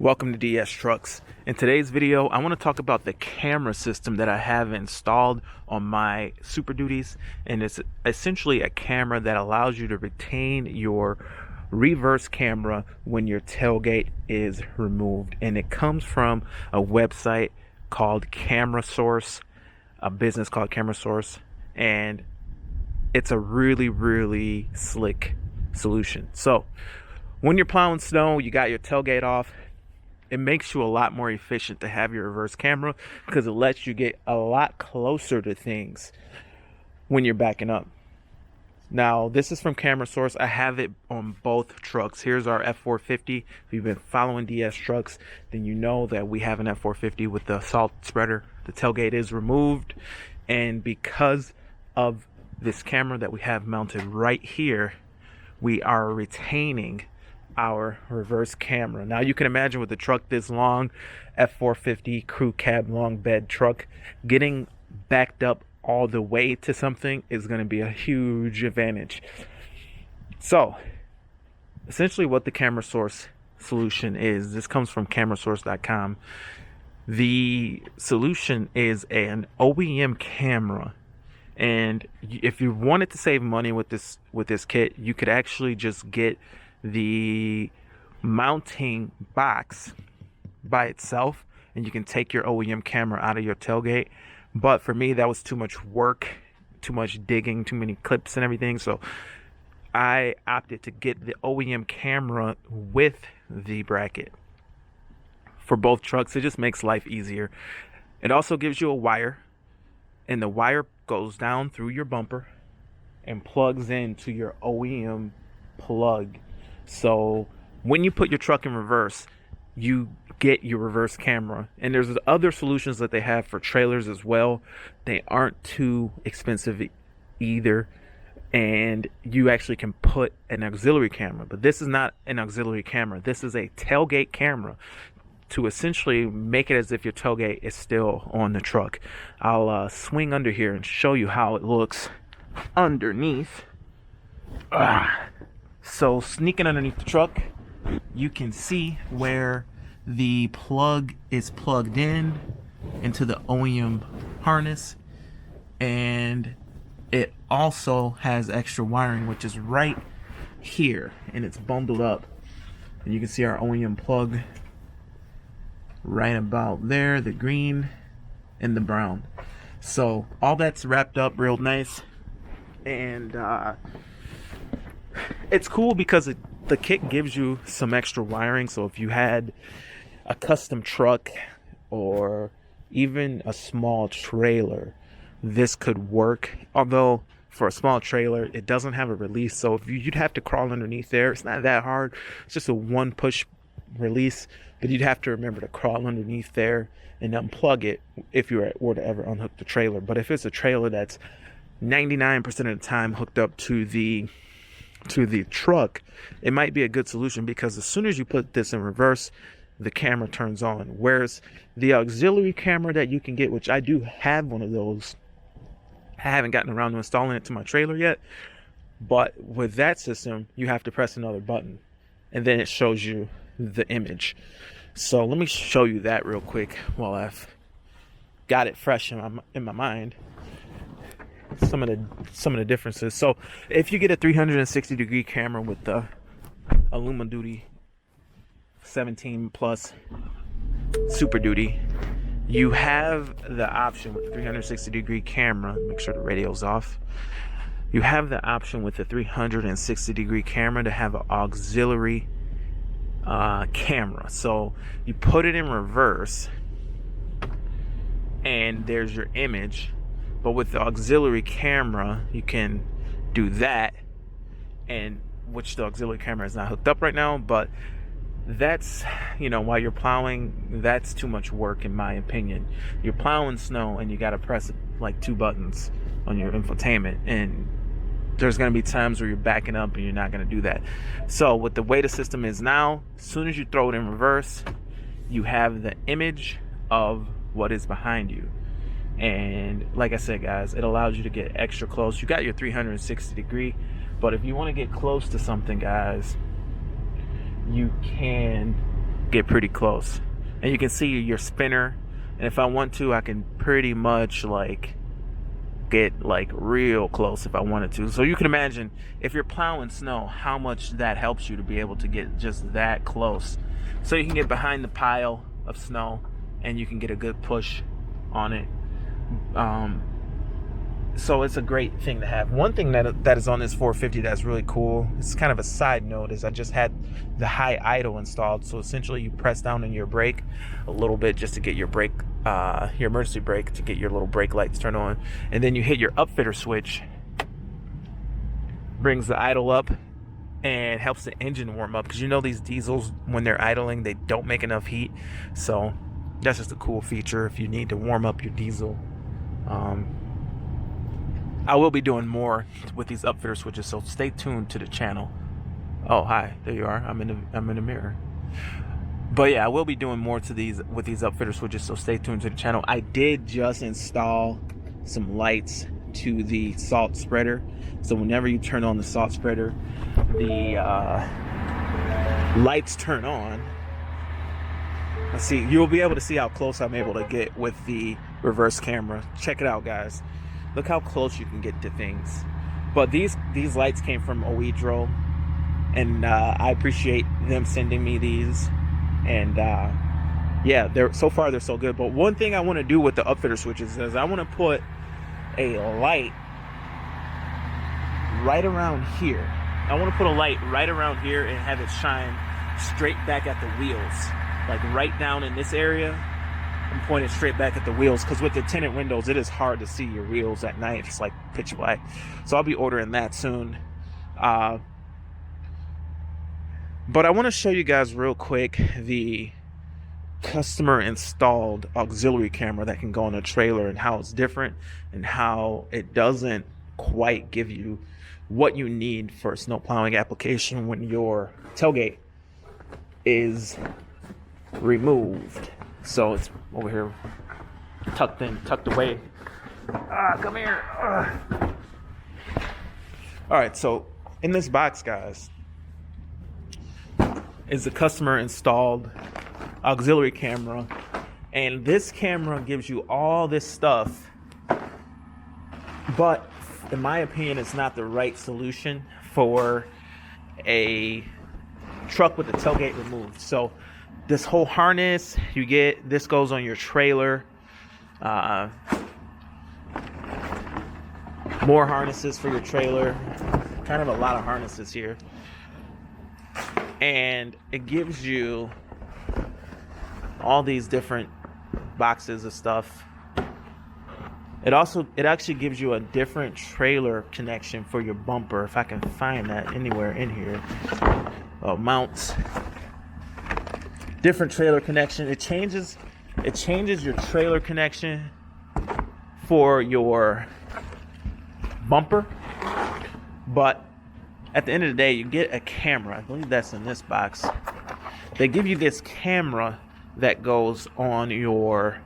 Welcome to DS Trucks. In today's video, I want to talk about the camera system that I have installed on my Super Duties, and it's essentially a camera that allows you to retain your reverse camera when your tailgate is removed. And it comes from a website called Camera Source, a business called Camera Source, and it's a really slick solution. So when you're plowing snow, you got your tailgate off, it makes you a lot more efficient to have your reverse camera because it lets you get a lot closer to things when you're backing up. Now, this is from Camera Source. I have it on both trucks. Here's our F450. If you've been following DS Trucks, then you know that we have an F450 with the salt spreader. The tailgate is removed, and because of this camera that we have mounted right here, we are retaining our reverse camera. Now you can imagine with a truck this long, F450 crew cab long bed truck, getting backed up all the way to something is going to be a huge advantage. So essentially what the Camera Source solution is, this comes from camerasource.com. The solution is an OEM camera, and if you wanted to save money with this kit, you could actually just get the mounting box by itself, and you can take your OEM camera out of your tailgate. But for me, that was too much work, too much digging, too many clips and everything, so I opted to get the OEM camera with the bracket for both trucks. It just makes life easier. It also gives you a wire, and the wire goes down through your bumper and plugs into your OEM plug. So when you put your truck in reverse, you get your reverse camera. And there's other solutions that they have for trailers as well. They aren't too expensive either, and you actually can put an auxiliary camera. But this is not an auxiliary camera. This is a tailgate camera to essentially make it as if your tailgate is still on the truck. I'll swing under here and show you how it looks underneath. So sneaking underneath the truck, you can see where the plug is plugged in into the OEM harness, and it also has extra wiring, which is right here, and it's bundled up. And you can see our OEM plug right about there, the green and the brown. So all that's wrapped up real nice, and it's cool because the kit gives you some extra wiring. So if you had a custom truck or even a small trailer, this could work. Although for a small trailer, it doesn't have a release, so if you'd have to crawl underneath there. It's not that hard. It's just a one push release, but you'd have to remember to crawl underneath there and unplug it if you were to ever unhook the trailer. But if it's a trailer that's 99% of the time hooked up to the truck, it might be a good solution, because as soon as you put this in reverse, the camera turns on. Whereas the auxiliary camera that you can get, which I do have one of those, I haven't gotten around to installing it to my trailer yet, but with that system you have to press another button and then it shows you the image. So let me show you that real quick while I've got it fresh in my mind. Some of the differences. So if you get a 360 degree camera with the Aluma Duty 17 Plus Super Duty, you have the option with the 360 degree camera. Make sure the radio's off. You have the option with the 360 degree camera to have an auxiliary camera. So you put it in reverse and there's your image. But with the auxiliary camera, you can do that, and which the auxiliary camera is not hooked up right now, but that's, while you're plowing, that's too much work in my opinion. You're plowing snow and you got to press like 2 buttons on your infotainment, and there's going to be times where you're backing up and you're not going to do that. So with the way the system is now, as soon as you throw it in reverse, you have the image of what is behind you. And like I said, guys, it allows you to get extra close. You got your 360 degree, but if you want to get close to something, guys, you can get pretty close. And you can see your spinner, and if I want to, I can pretty much like get like real close if I wanted to. So you can imagine if you're plowing snow, how much that helps you to be able to get just that close. So you can get behind the pile of snow and you can get a good push on it. So it's a great thing to have. One thing that is on this 450 that's really cool, it's kind of a side note, is I just had the high idle installed. So essentially you press down on your brake a little bit just to get your brake, your emergency brake, to get your little brake lights turned on, and then you hit your upfitter switch, brings the idle up and helps the engine warm up, because you know these diesels, when they're idling, they don't make enough heat. So that's just a cool feature if you need to warm up your diesel. I will be doing more with these upfitter switches, so stay tuned to the channel. Oh, hi, there you are. I'm in the mirror. But yeah, I will be doing more to these with these upfitter switches, so stay tuned to the channel. I did just install some lights to the salt spreader, so whenever you turn on the salt spreader, the lights turn on. Let's see, you'll be able to see how close I'm able to get with the reverse camera. Check it out, guys. Look how close you can get to things. But these lights came from Oedro, and I appreciate them sending me these. And yeah, so far they're so good. But one thing I want to do with the upfitter switches is I want to put a light right around here. I want to put a light right around here and have it shine straight back at the wheels, like right down in this area. I'm pointing straight back at the wheels, because with the tinted windows, it is hard to see your wheels at night. It's like pitch black. So I'll be ordering that soon. But I want to show you guys real quick the customer installed auxiliary camera that can go on a trailer, and how it's different, and how it doesn't quite give you what you need for a snow plowing application when your tailgate is removed. So it's over here, tucked away. Come here. All right, so in this box, guys, is the customer installed auxiliary camera, and this camera gives you all this stuff, but in my opinion, it's not the right solution for a truck with the tailgate removed. So this whole harness you get, this goes on your trailer. More harnesses for your trailer. Kind of a lot of harnesses here. And it gives you all these different boxes of stuff. It actually gives you a different trailer connection for your bumper, if I can find that anywhere in here. Mounts. Different trailer connection. It changes your trailer connection for your bumper, but at the end of the day, you get a camera. I believe that's in this box. They give you this camera that goes on your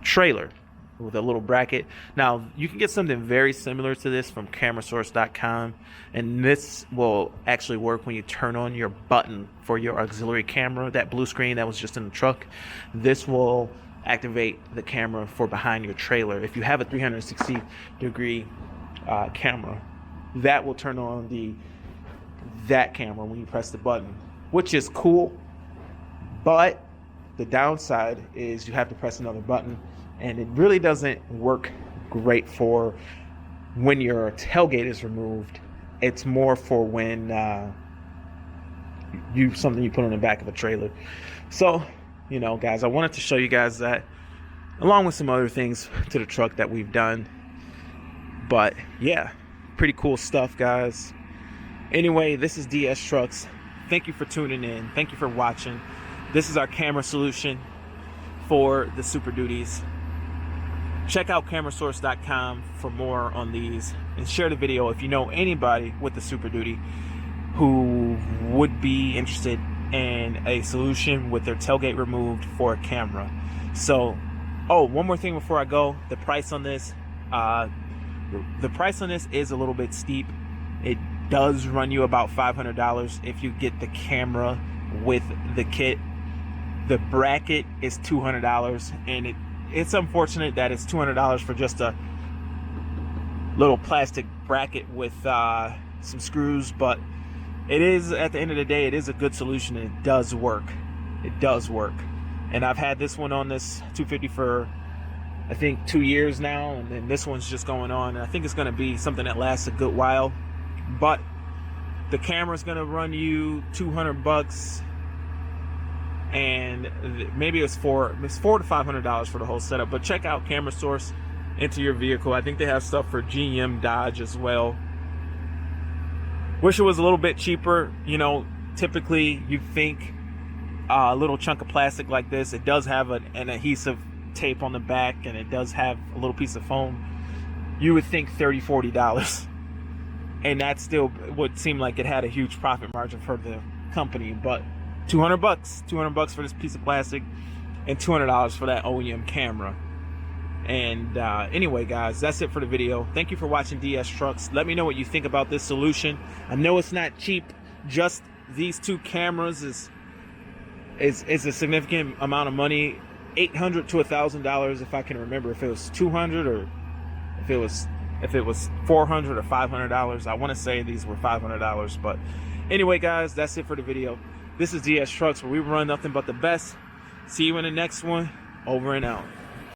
trailer with a little bracket. Now, you can get something very similar to this from camerasource.com, and this will actually work when you turn on your button for your auxiliary camera, that blue screen that was just in the truck. This will activate the camera for behind your trailer. If you have a 360 degree camera, that will turn on that camera when you press the button, which is cool. But the downside is you have to press another button, and it really doesn't work great for when your tailgate is removed. It's more for when something you put on the back of a trailer. So, you know, guys, I wanted to show you guys that, along with some other things to the truck that we've done. But yeah, pretty cool stuff, guys. Anyway, this is DS Trucks. Thank you for tuning in. Thank you for watching. This is our camera solution for the Super Duties. Check out camerasource.com for more on these, and share the video if you know anybody with the Super Duty who would be interested in a solution with their tailgate removed for a camera. So, one more thing before I go. The price on this is a little bit steep. It does run you about $500 if you get the camera with the kit. The bracket is $200, and it's unfortunate that it's $200 for just a little plastic bracket with some screws, but it is, at the end of the day, it is a good solution, and it does work. It does work. And I've had this one on this 250 for I think 2 years now, and then this one's just going on, and I think it's going to be something that lasts a good while. But the camera's going to run you $200, and maybe it's $400 to $500 for the whole setup. But check out Camera Source into your vehicle. I think they have stuff for GM, Dodge as well. Wish it was a little bit cheaper. You know, typically you think a little chunk of plastic like this, it does have an adhesive tape on the back, and it does have a little piece of foam. You would think $30, $40, and that still would seem like it had a huge profit margin for the company. But $200 for this piece of plastic, and $200 for that OEM camera. And anyway, guys, that's it for the video. Thank you for watching DS Trucks. Let me know what you think about this solution. I know it's not cheap. Just these two cameras is a significant amount of money. $800 to $1,000, if I can remember, if it was $200 or if it was $400 or $500. I want to say these were $500, but anyway, guys, that's it for the video. This is DS Trucks, where we run nothing but the best. See you in the next one. Over and out.